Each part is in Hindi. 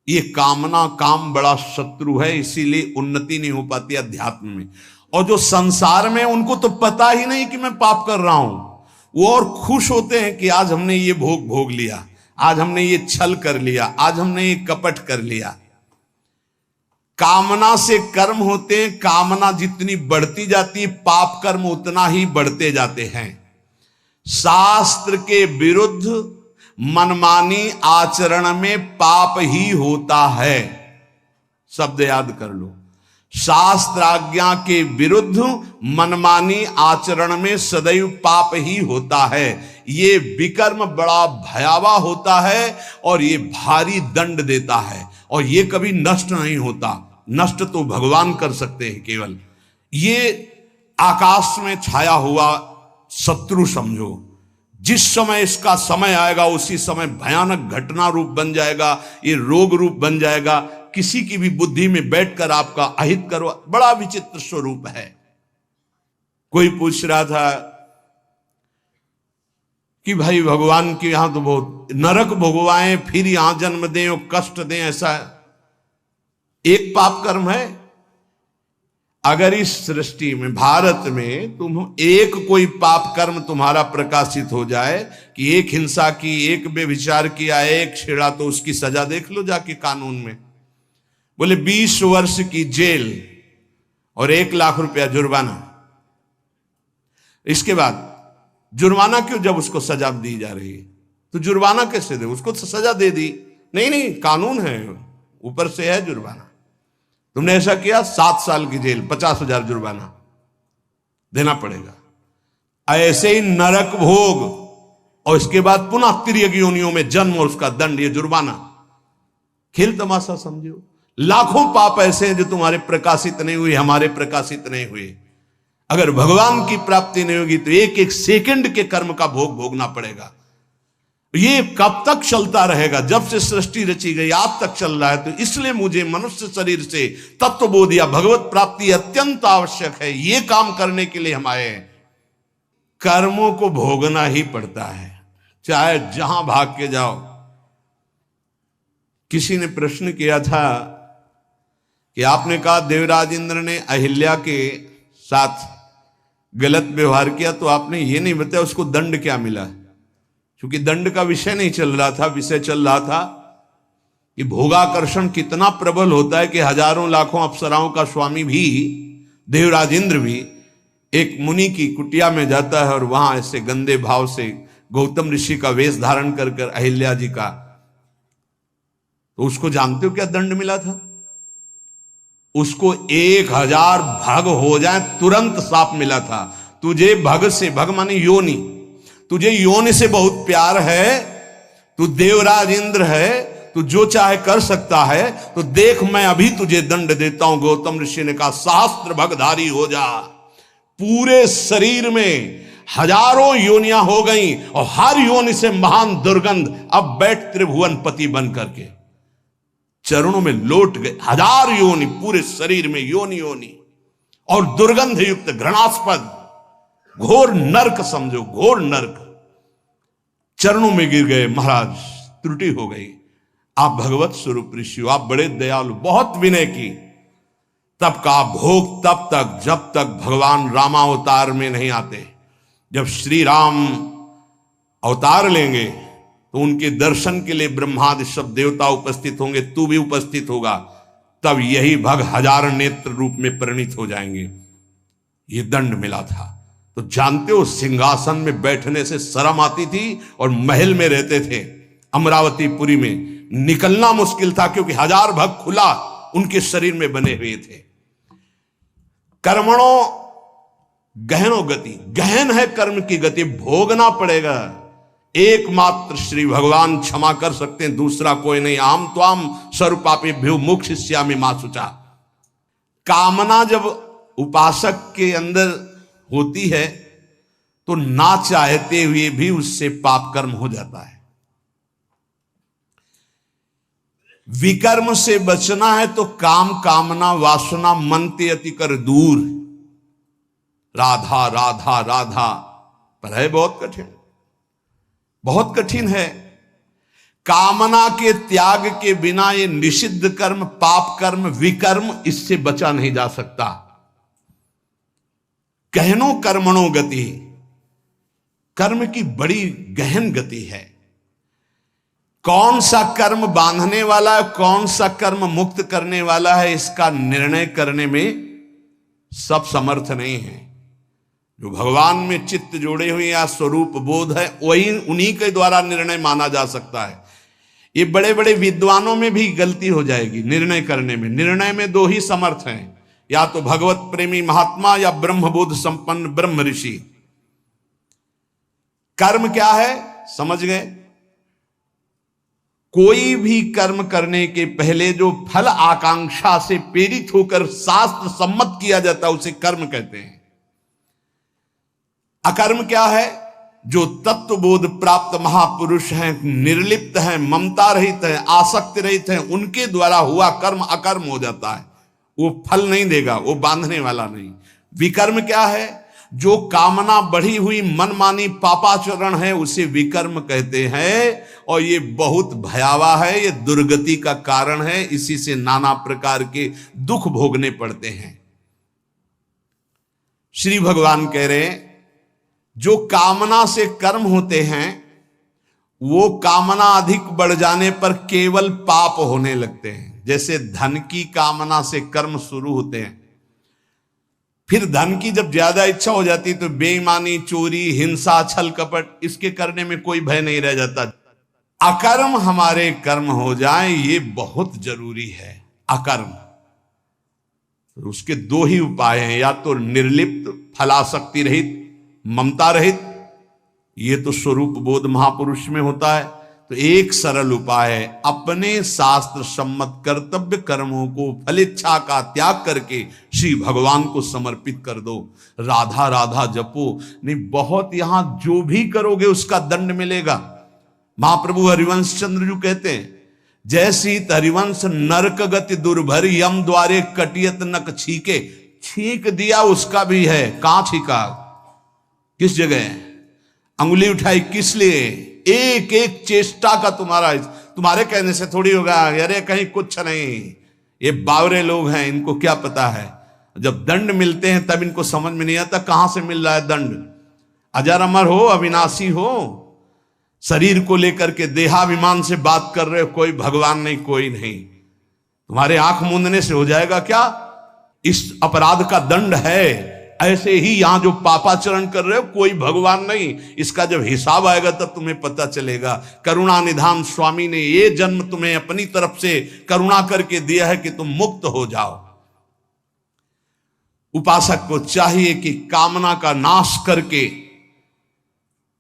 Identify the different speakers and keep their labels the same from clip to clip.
Speaker 1: ये कामना, काम बड़ा शत्रु है, इसीलिए उन्नति नहीं हो पाती अध्यात्म में। और जो संसार में, उनको तो पता ही नहीं कि मैं पाप कर रहा हूं, वो और खुश होते हैं कि आज हमने ये भोग भोग लिया, आज हमने ये छल कर लिया, आज हमने ये कपट कर लिया। कामना से कर्म होते हैं, कामना जितनी बढ़ती जाती है पाप कर्म उतना ही बढ़ते जाते हैं। शास्त्र के विरुद्ध मनमानी आचरण में पाप ही होता है। शब्द याद कर लो, शास्त्र आज्ञा के विरुद्ध मनमानी आचरण में सदैव पाप ही होता है। ये विकर्म बड़ा भयावह होता है और ये भारी दंड देता है, और ये कभी नष्ट नहीं होता। नष्ट तो भगवान कर सकते हैं केवल। ये आकाश में छाया हुआ शत्रु समझो, जिस समय इसका समय आएगा उसी समय भयानक घटना रूप बन जाएगा, ये रोग रूप बन जाएगा, किसी की भी बुद्धि में बैठकर आपका अहित करो। बड़ा विचित्र स्वरूप है। कोई पूछ रहा था कि भाई भगवान के यहां तो बहुत नरक भोगवाएं, फिर यहां जन्म दें और कष्ट दें, ऐसा एक पाप कर्म है? अगर इस सृष्टि में, भारत में तुम एक कोई पाप कर्म तुम्हारा प्रकाशित हो जाए कि एक हिंसा की, एक व्यभिचार किया, एक छेड़ा, तो उसकी सजा देख लो जाके कानून में। बोले 20 वर्ष की जेल और 1 लाख रुपया जुर्माना। इसके बाद जुर्माना क्यों, जब उसको सजा दी जा रही है तो जुर्माना कैसे दे? उसको तो सजा दे दी। नहीं नहीं, कानून है, ऊपर से है जुर्माना। तुमने ऐसा किया, 7 साल की जेल, 50,000 जुर्माना देना पड़ेगा। ऐसे ही नरक भोग और इसके बाद पुनः तिर्यक योनियों में जन्म और उसका दंड, ये जुर्माना। खेल तमाशा समझो। लाखों पाप ऐसे हैं जो तुम्हारे प्रकाशित नहीं हुए, हमारे प्रकाशित नहीं हुए। अगर भगवान की प्राप्ति नहीं होगी तो एक एक सेकंड के कर्म का भोग भोगना पड़ेगा। ये कब तक चलता रहेगा? जब से सृष्टि रची गई आज तक चल रहा है। तो इसलिए मुझे मनुष्य शरीर से तत्वबोध या भगवत प्राप्ति अत्यंत आवश्यक है। ये काम करने के लिए हम आए हैं। कर्मों को भोगना ही पड़ता है, चाहे जहां भाग के जाओ। किसी ने प्रश्न किया था कि आपने कहा देवराज इंद्र ने अहिल्या के साथ गलत व्यवहार किया, तो आपने ये नहीं बताया उसको दंड क्या मिला। क्योंकि दंड का विषय नहीं चल रहा था, विषय चल रहा था कि भोगाकर्षण कितना प्रबल होता है कि हजारों लाखों अप्सराओं का स्वामी भी, देवराज इंद्र भी, एक मुनि की कुटिया में जाता है और वहां ऐसे गंदे भाव से गौतम ऋषि का वेश धारण कर कर अहिल्या जी का, तो उसको जानते हो क्या दंड मिला था? उसको 1000 भग हो जाए तुरंत साप मिला था। तुझे भग से, भग माने योनि, तुझे योनि से बहुत प्यार है, तू देवराज इंद्र है, तू जो चाहे कर सकता है, तो देख मैं अभी तुझे दंड देता हूं। गौतम ऋषि ने कहा सहस्त्र भगधारी हो जा। पूरे शरीर में हजारों योनियां हो गई और हर योनि से महान दुर्गंध। अब बैठ त्रिभुवन पति बन करके चरणों में लौट गए। 1000 योनि पूरे शरीर में, योनि योनि, और दुर्गंध युक्त घृणास्पद घोर नरक समझो, घोर नरक। चरणों में गिर गए। महाराज त्रुटि हो गई, आप भगवत स्वरूप ऋषि हो, आप बड़े दयालु, बहुत विनय की। तब का भोग तब तक जब तक भगवान रामावतार में नहीं आते। जब श्री राम अवतार लेंगे तो उनके दर्शन के लिए ब्रह्मादि सब देवता उपस्थित होंगे, तू भी उपस्थित होगा। तब यही भग 1000 नेत्र रूप में परिणित हो जाएंगे। ये दंड मिला था। तो जानते हो सिंहासन में बैठने से शर्म आती थी और महल में रहते थे अमरावतीपुरी में, निकलना मुश्किल था क्योंकि 1000 भग खुला उनके शरीर में बने हुए थे। कर्मणों गहनो गति, गहन है कर्म की गति, भोगना पड़ेगा। एकमात्र श्री भगवान क्षमा कर सकते हैं, दूसरा कोई नहीं। आम त्वाम स्वरूपापेभ्यो मोक्षयिष्यामि मा शुचा। कामना जब उपासक के अंदर होती है तो ना चाहते हुए भी उससे पाप कर्म हो जाता है। विकर्म से बचना है तो काम, कामना, वासना मन ते अति कर दूर। राधा राधा राधा, पर है बहुत कठिन, बहुत कठिन है। कामना के त्याग के बिना ये निषिद्ध कर्म, पाप कर्म, विकर्म, इससे बचा नहीं जा सकता। गहनो कर्मणो गति, कर्म की बड़ी गहन गति है। कौन सा कर्म बांधने वाला है, कौन सा कर्म मुक्त करने वाला है, इसका निर्णय करने में सब समर्थ नहीं है। जो भगवान में चित्त जोड़े हुए या स्वरूप बोध है, वही उन्हीं के द्वारा निर्णय माना जा सकता है। ये बड़े बड़े विद्वानों में भी गलती हो जाएगी निर्णय करने में। निर्णय में दो ही समर्थ हैं, या तो भगवत प्रेमी महात्मा या ब्रह्मबोध संपन्न ब्रह्म ऋषि। कर्म क्या है समझ गए? कोई भी कर्म करने के पहले जो फल आकांक्षा से प्रेरित होकर शास्त्र सम्मत किया जाता है उसे कर्म कहते हैं। अकर्म क्या है? जो तत्वबोध प्राप्त महापुरुष हैं, निर्लिप्त हैं, ममता रहित हैं, आसक्ति रहित हैं, उनके द्वारा हुआ कर्म अकर्म हो जाता है। वो फल नहीं देगा, वो बांधने वाला नहीं। विकर्म क्या है? जो कामना बढ़ी हुई मनमानी पापाचरण है उसे विकर्म कहते हैं, और ये बहुत भयावह है, ये दुर्गति का कारण है। इसी से नाना प्रकार के दुख भोगने पड़ते हैं। श्री भगवान कह रहे हैं जो कामना से कर्म होते हैं वो कामना अधिक बढ़ जाने पर केवल पाप होने लगते हैं। जैसे धन की कामना से कर्म शुरू होते हैं, फिर धन की जब ज्यादा इच्छा हो जाती है तो बेईमानी, चोरी, हिंसा, छल कपट, इसके करने में कोई भय नहीं रह जाता। अकर्म हमारे कर्म हो जाए ये बहुत जरूरी है। अकर्म, उसके दो ही उपाय हैं, या तो निर्लिप्त, फलासक्ति रहित, ममता रहित, ये तो स्वरूप बोध महापुरुष में होता है। तो एक सरल उपाय है, अपने शास्त्र सम्मत कर्तव्य कर्मों को फलेच्छा का त्याग करके श्री भगवान को समर्पित कर दो। राधा राधा जपो, नहीं बहुत यहां जो भी करोगे उसका दंड मिलेगा। महाप्रभु हरिवंश चंद्र जी कहते हैं, जैसी हरिवंश नरक गति दुर्भर, यम द्वारे कटियत नक छीके। छीक दिया उसका भी है, कहां छीका, किस जगह अंगुली उठाई, किस लिए? एक एक चेष्टा का तुम्हारे कहने से थोड़ी होगा। अरे कहीं कुछ नहीं, ये बावरे लोग हैं, इनको क्या पता है। जब दंड मिलते हैं तब इनको समझ में नहीं आता कहां से मिल रहा है दंड। अजर अमर हो, अविनाशी हो, शरीर को लेकर के देहाभिमान से बात कर रहे हो, कोई भगवान नहीं, कोई नहीं। तुम्हारे आंख मूंदने से हो जाएगा क्या? इस अपराध का दंड है। ऐसे ही यहां जो पापाचरण कर रहे हो, कोई भगवान नहीं। इसका जब हिसाब आएगा तब तुम्हें पता चलेगा। करुणा निधान स्वामी ने ये जन्म तुम्हें अपनी तरफ से करुणा करके दिया है कि तुम मुक्त हो जाओ। उपासक को चाहिए कि कामना का नाश करके,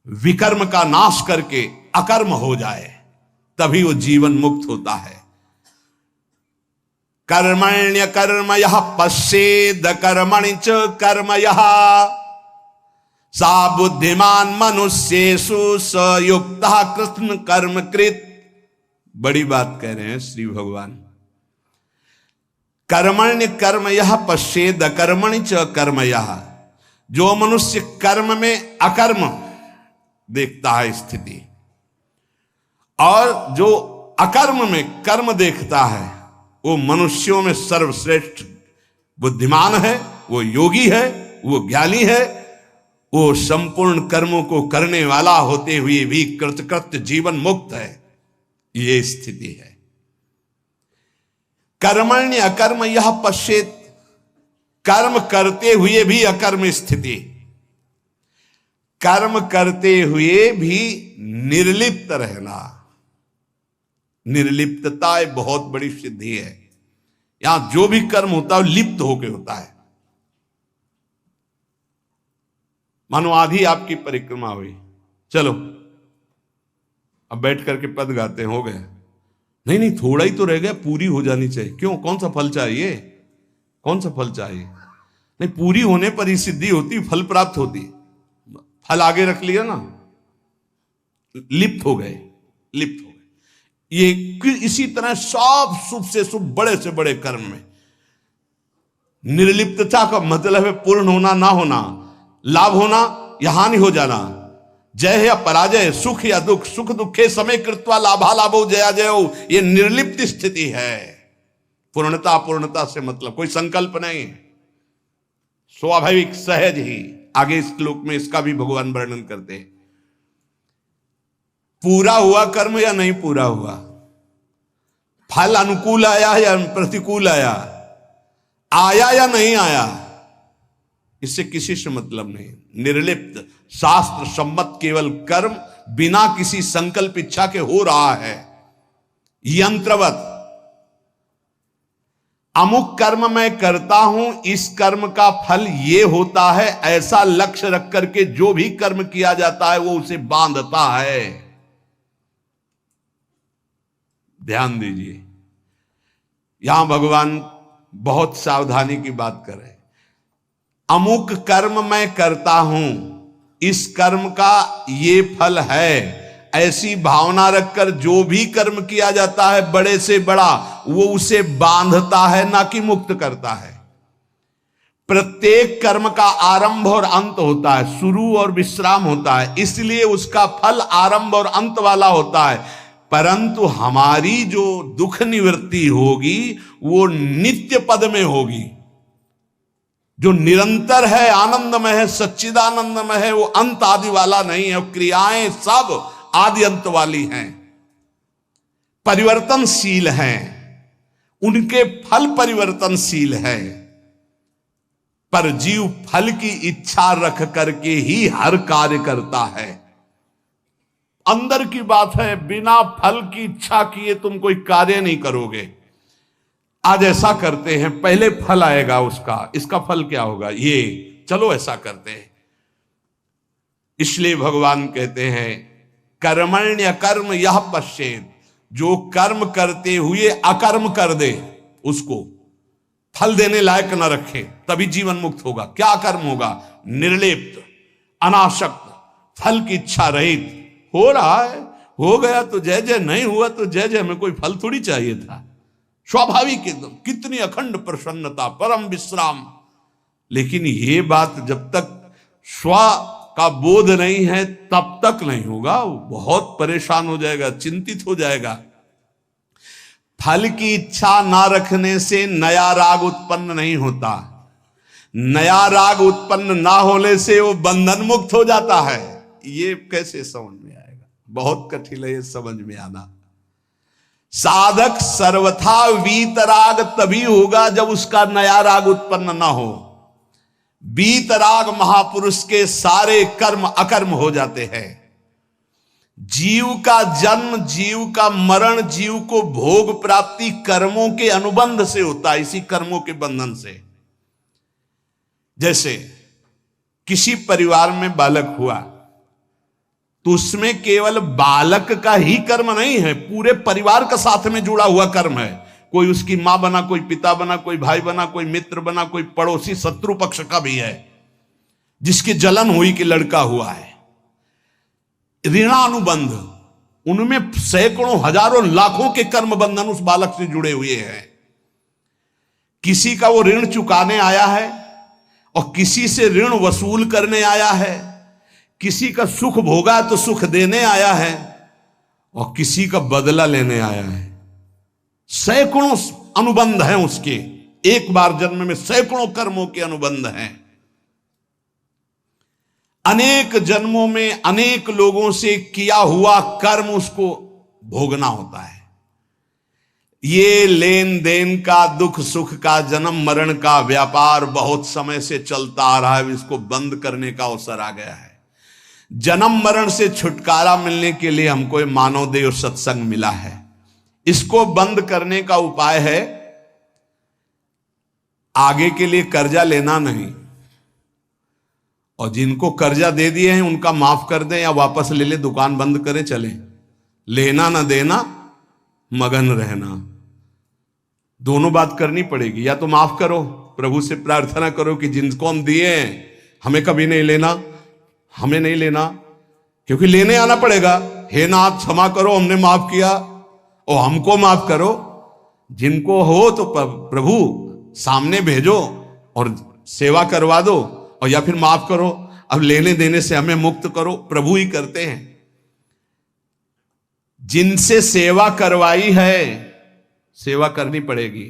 Speaker 1: विकर्म का नाश करके अकर्म हो जाए, तभी वो जीवन मुक्त होता है। कर्मण्य कर्म यह पश्येद कर्मणि च कर्म यह, सा बुद्धिमान मनुष्येषु स युक्तः कृष्ण कर्म कृत। बड़ी बात कह रहे हैं श्री भगवान। कर्मण्य कर्म यह पश्येद कर्मणि च कर्म यह, जो मनुष्य कर्म में अकर्म देखता है स्थिति, और जो अकर्म में कर्म देखता है, वो मनुष्यों में सर्वश्रेष्ठ बुद्धिमान है, वो योगी है, वो ज्ञानी है, वो संपूर्ण कर्मों को करने वाला होते हुए भी कृतकृत्य जीवन मुक्त है। ये स्थिति है। कर्मण्य अकर्म यह पश्येत, कर्म करते हुए भी अकर्म स्थिति, कर्म करते हुए भी निर्लिप्त रहना। निर्लिप्तता एक बहुत बड़ी सिद्धि है। यहां जो भी कर्म होता है लिप्त होकर होता है। मानो आधी आपकी परिक्रमा हुई, चलो अब बैठ करके पद गाते हैं, हो गए। नहीं नहीं, थोड़ा ही तो रह गया, पूरी हो जानी चाहिए। क्यों, कौन सा फल चाहिए, कौन सा फल चाहिए? नहीं, पूरी होने पर ही सिद्धि होती, फल प्राप्त होती। फल आगे रख लिया ना, लिप्त हो गए, लिप्त हो गए। ये इसी तरह सब शुभ से शुभ, बड़े से बड़े कर्म में निर्लिप्तता का मतलब है पूर्ण होना, ना होना, लाभ होना या हानि हो जाना। जय या पराजय, सुख या दुख, सुख दुखे समय कृत्वा लाभा लाभो जया जयो, ये निर्लिप्त स्थिति है। पूर्णता अपूर्णता से मतलब कोई संकल्प नहीं, स्वाभाविक सहज ही। आगे इस श्लोक में इसका भी भगवान वर्णन करते हैं। पूरा हुआ कर्म या नहीं पूरा हुआ, फल अनुकूल आया या प्रतिकूल आया, आया या नहीं आया, इससे किसी से मतलब नहीं। निर्लिप्त शास्त्र सम्मत केवल कर्म बिना किसी संकल्प इच्छा के हो रहा है। यंत्रवत अमुक कर्म मैं करता हूं, इस कर्म का फल ये होता है, ऐसा लक्ष्य रख करके जो भी कर्म किया जाता है वो उसे बांधता है। ध्यान दीजिए, यहां भगवान बहुत सावधानी की बात कर रहे हैं। अमुक कर्म मैं करता हूं, इस कर्म का ये फल है, ऐसी भावना रखकर जो भी कर्म किया जाता है बड़े से बड़ा, वो उसे बांधता है ना कि मुक्त करता है। प्रत्येक कर्म का आरंभ और अंत होता है, शुरू और विश्राम होता है, इसलिए उसका फल आरंभ और अंत वाला होता है। परंतु हमारी जो दुख निवृत्ति होगी वो नित्य पद में होगी, जो निरंतर है, आनंदमय है, सच्चिदानंदमय है, वो अंत आदि वाला नहीं है। क्रियाएं सब आदि अंत वाली हैं, परिवर्तनशील हैं, उनके फल परिवर्तनशील है। पर जीव फल की इच्छा रख करके ही हर कार्य करता है। अंदर की बात है, बिना फल की इच्छा किए तुम कोई कार्य नहीं करोगे। आज ऐसा करते हैं, पहले फल आएगा उसका, इसका फल क्या होगा, ये चलो ऐसा करते हैं। इसलिए भगवान कहते हैं कर्मण्य कर्म यह पश्चेत, जो कर्म करते हुए अकर्म कर दे, उसको फल देने लायक न रखे, तभी जीवन मुक्त होगा। क्या कर्म होगा, निर्लिप्त, अनासक्त, फल की इच्छा रहित। हो रहा है, हो गया तो जय जय, नहीं हुआ तो जय जय, में कोई फल थोड़ी चाहिए था, स्वाभाविक एकदम। कितनी अखंड प्रसन्नता, परम विश्राम। लेकिन ये बात जब तक स्व का बोध नहीं है तब तक नहीं होगा, बहुत परेशान हो जाएगा, चिंतित हो जाएगा। फल की इच्छा ना रखने से नया राग उत्पन्न नहीं होता, नया राग उत्पन्न ना होने से वो बंधन मुक्त हो जाता है। ये कैसे समझ में आएगा, बहुत कठिन है ये समझ में आना। साधक सर्वथा वीतराग तभी होगा जब उसका नया राग उत्पन्न ना हो। वीतराग महापुरुष के सारे कर्म अकर्म हो जाते हैं। जीव का जन्म, जीव का मरण, जीव को भोग प्राप्ति कर्मों के अनुबंध से होता है, इसी कर्मों के बंधन से। जैसे किसी परिवार में बालक हुआ तो उसमें केवल बालक का ही कर्म नहीं है, पूरे परिवार का साथ में जुड़ा हुआ कर्म है। कोई उसकी मां बना, कोई पिता बना, कोई भाई बना, कोई मित्र बना, कोई पड़ोसी शत्रु पक्ष का भी है जिसकी जलन हुई कि लड़का हुआ है। ऋणानुबंध, उनमें सैकड़ों हजारों लाखों के कर्म बंधन उस बालक से जुड़े हुए हैं। किसी का वो ऋण चुकाने आया है और किसी से ऋण वसूल करने आया है, किसी का सुख भोगा तो सुख देने आया है और किसी का बदला लेने आया है। सैकड़ों अनुबंध हैं उसके, एक बार जन्म में सैकड़ों कर्मों के अनुबंध हैं। अनेक जन्मों में अनेक लोगों से किया हुआ कर्म उसको भोगना होता है। ये लेन देन का, दुख सुख का, जन्म मरण का व्यापार बहुत समय से चलता आ रहा है, इसको बंद करने का अवसर आ गया है। जन्म मरण से छुटकारा मिलने के लिए हमको ये मानव देव सत्संग मिला है। इसको बंद करने का उपाय है आगे के लिए कर्जा लेना नहीं, और जिनको कर्जा दे दिए हैं उनका माफ कर दें या वापस ले ले, दुकान बंद करें, चले। लेना ना देना, मगन रहना, दोनों बात करनी पड़ेगी। या तो माफ करो, प्रभु से प्रार्थना करो कि जिनको हम दिए हैं हमें कभी नहीं लेना, हमें नहीं लेना, क्योंकि लेने आना पड़ेगा। हे नाथ क्षमा करो, हमने माफ किया और हमको माफ करो। जिनको हो तो प्रभु सामने भेजो और सेवा करवा दो, और या फिर माफ करो। अब लेने देने से हमें मुक्त करो, प्रभु ही करते हैं। जिनसे सेवा करवाई है सेवा करनी पड़ेगी।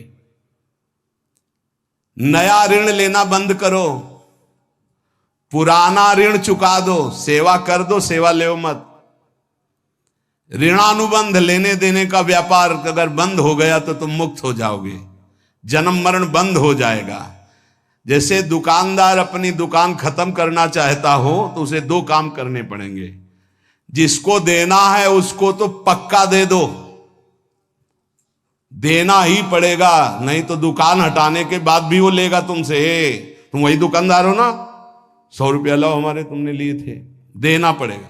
Speaker 1: नया ऋण लेना बंद करो, पुराना ऋण चुका दो, सेवा कर दो, सेवा ले मत। ऋणानुबंध लेने देने का व्यापार अगर बंद हो गया तो तुम मुक्त हो जाओगे, जन्म मरण बंद हो जाएगा। जैसे दुकानदार अपनी दुकान खत्म करना चाहता हो तो उसे दो काम करने पड़ेंगे। जिसको देना है उसको तो पक्का दे दो, देना ही पड़ेगा, नहीं तो दुकान हटाने के बाद भी वो लेगा तुमसे। तुम वही दुकानदार हो ना, 100 रुपया लाओ हमारे, तुमने लिए थे, देना पड़ेगा।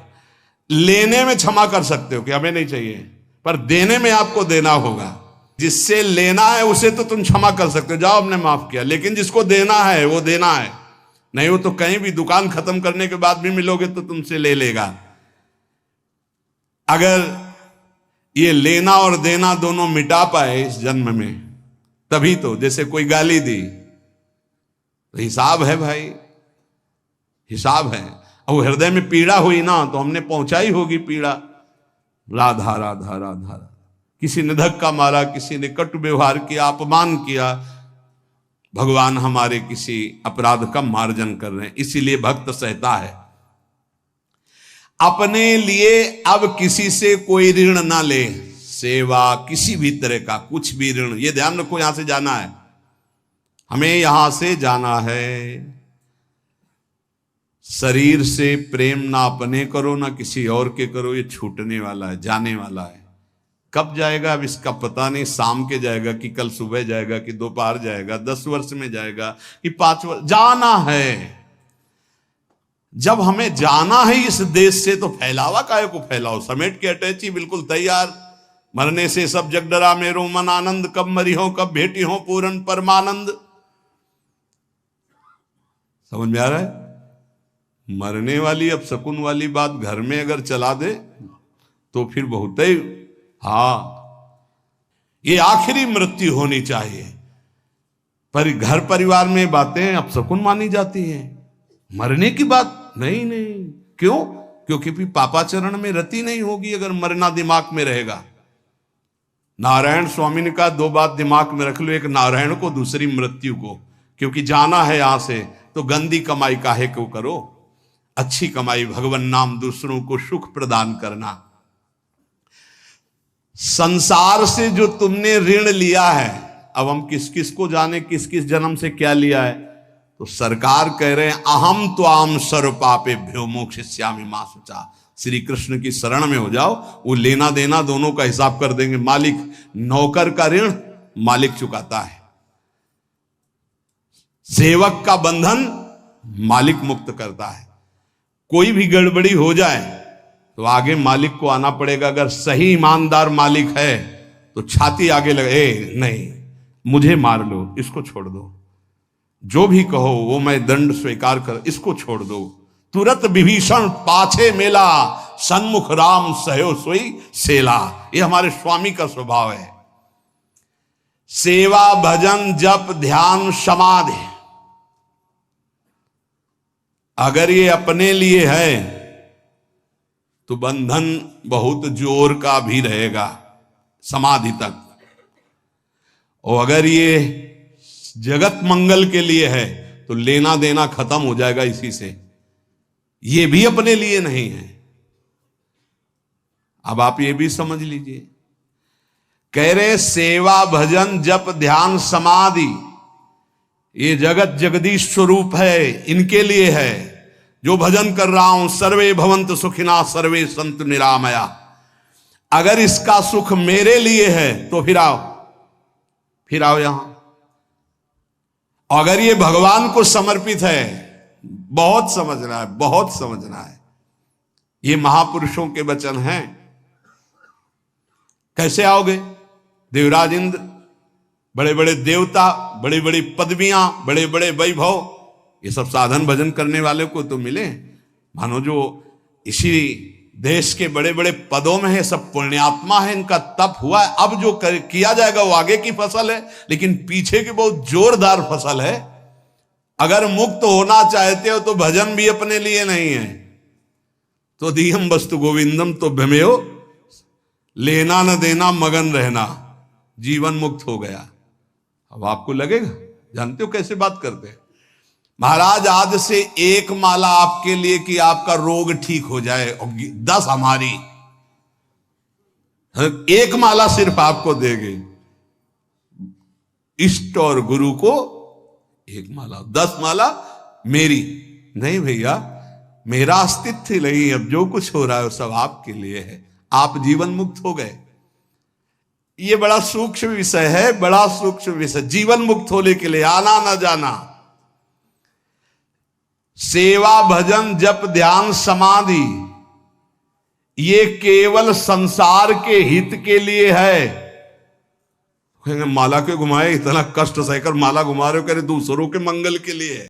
Speaker 1: लेने में क्षमा कर सकते हो कि हमें नहीं चाहिए, पर देने में आपको देना होगा। जिससे लेना है उसे तो तुम क्षमा कर सकते हो, जाओ हमने माफ किया, लेकिन जिसको देना है वो देना है। नहीं वो तो कहीं भी दुकान खत्म करने के बाद भी मिलोगे तो तुमसे ले लेगा। अगर ये लेना और देना दोनों मिटा पाए इस जन्म में, तभी तो। जैसे कोई गाली दी तो हिसाब है भाई, हिसाब है। अब हृदय में पीड़ा हुई ना तो हमने पहुंचाई होगी पीड़ा। राधा राधा राधा, किसी ने धक्का मारा, किसी ने कटु व्यवहार किया, अपमान किया, भगवान हमारे किसी अपराध का मार्जन कर रहे हैं, इसीलिए भक्त सहता है। अपने लिए अब किसी से कोई ऋण ना ले, सेवा किसी भी तरह का कुछ भी ऋण, ये ध्यान रखो। यहां से जाना है, हमें यहां से जाना है। शरीर से प्रेम ना अपने करो ना किसी और के करो, ये छूटने वाला है, जाने वाला है। कब जाएगा अब इसका पता नहीं, शाम के जाएगा कि कल सुबह जाएगा कि दोपहर जाएगा, 10 वर्ष में जाएगा कि 5 वर्ष, जाना है। जब हमें जाना है इस देश से तो फैलावा काहे को फैलाओ, समेट के अटैची बिल्कुल तैयार। मरने से सब जग डरा मेरो मन आनंद, कब मरी हो कब भेटी हो पूरन परमानंद। समझ में आ रहा है? मरने वाली अब शकुन वाली बात घर में अगर चला दे तो फिर बहुत ही, ये आखिरी मृत्यु होनी चाहिए। पर घर परिवार में बातें अब शकुन मानी जाती हैं, मरने की बात नहीं। नहीं क्यों? क्योंकि फिर पापाचरण में रति नहीं होगी अगर मरना दिमाग में रहेगा। नारायण स्वामी ने कहा 2 बात दिमाग में रख लो, एक नारायण को, दूसरी मृत्यु को। क्योंकि जाना है यहां से तो गंदी कमाई काहे को करो, अच्छी कमाई भगवान नाम, दूसरों को सुख प्रदान करना। संसार से जो तुमने ऋण लिया है, अब हम किस किस को जाने किस किस जन्म से क्या लिया है। तो सरकार कह रहे हैं अहम त्वाम सर्व पापेभ्यो मोक्षयिष्यामि मा शुचा। श्री कृष्ण की शरण में हो जाओ, वो लेना देना दोनों का हिसाब कर देंगे। मालिक, नौकर का ऋण मालिक चुकाता है, सेवक का बंधन मालिक मुक्त करता है। कोई भी गड़बड़ी हो जाए तो आगे मालिक को आना पड़ेगा। अगर सही ईमानदार मालिक है तो छाती आगे लगे, नहीं मुझे मार लो, इसको छोड़ दो, जो भी कहो वो मैं दंड स्वीकार कर, इसको छोड़ दो। तुरंत विभीषण पाछे मेला, सन्मुख राम सहयो सोई सेला। ये हमारे स्वामी का स्वभाव है। सेवा भजन जप ध्यान समाधि, अगर ये अपने लिए है तो बंधन बहुत जोर का भी रहेगा समाधि तक, और अगर ये जगत मंगल के लिए है तो लेना देना खत्म हो जाएगा इसी से। ये भी अपने लिए नहीं है। अब आप ये भी समझ लीजिए, कह रहे सेवा भजन जप ध्यान समाधि ये जगत जगदीश स्वरूप है, इनके लिए है। जो भजन कर रहा हूं, सर्वे भवंत सुखिना सर्वे संत निरामया, अगर इसका सुख मेरे लिए है तो फिर आओ यहां। अगर ये भगवान को समर्पित है, बहुत समझना है, बहुत समझना है। ये महापुरुषों के वचन हैं। कैसे आओगे? देवराज इंद्र, बड़े बड़े देवता, बड़ी बड़ी पदवियां, बड़े बड़े वैभव, ये सब साधन भजन करने वाले को तो मिले। मानो जो इसी देश के बड़े बड़े पदों में है, सब पुण्यात्मा है, इनका तप हुआ है। अब जो किया जाएगा वो आगे की फसल है, लेकिन पीछे की बहुत जोरदार फसल है। अगर मुक्त होना चाहते हो तो भजन भी अपने लिए नहीं है। तो दियम वस्तु गोविंदम तो भ्रमेयो, लेना न देना मगन रहना, जीवन मुक्त हो गया। अब आपको लगेगा, जानते हो कैसे बात करते हैं महाराज, आज से एक माला आपके लिए कि आपका रोग ठीक हो जाए, और 10 हमारी, एक माला सिर्फ आपको देंगे। इष्ट और गुरु को एक माला, 10 माला मेरी। नहीं भैया, मेरा अस्तित्व नहीं, अब जो कुछ हो रहा है वो सब आपके लिए है। आप जीवन मुक्त हो गए। ये बड़ा सूक्ष्म विषय है, बड़ा सूक्ष्म विषय। जीवन मुक्त होने के लिए आना ना जाना, सेवा भजन जप ध्यान समाधि, ये केवल संसार के हित के लिए है। माला के घुमाए, इतना कष्ट सहकर माला घुमा रहे हो, कह रहे दूसरों के मंगल के लिए है।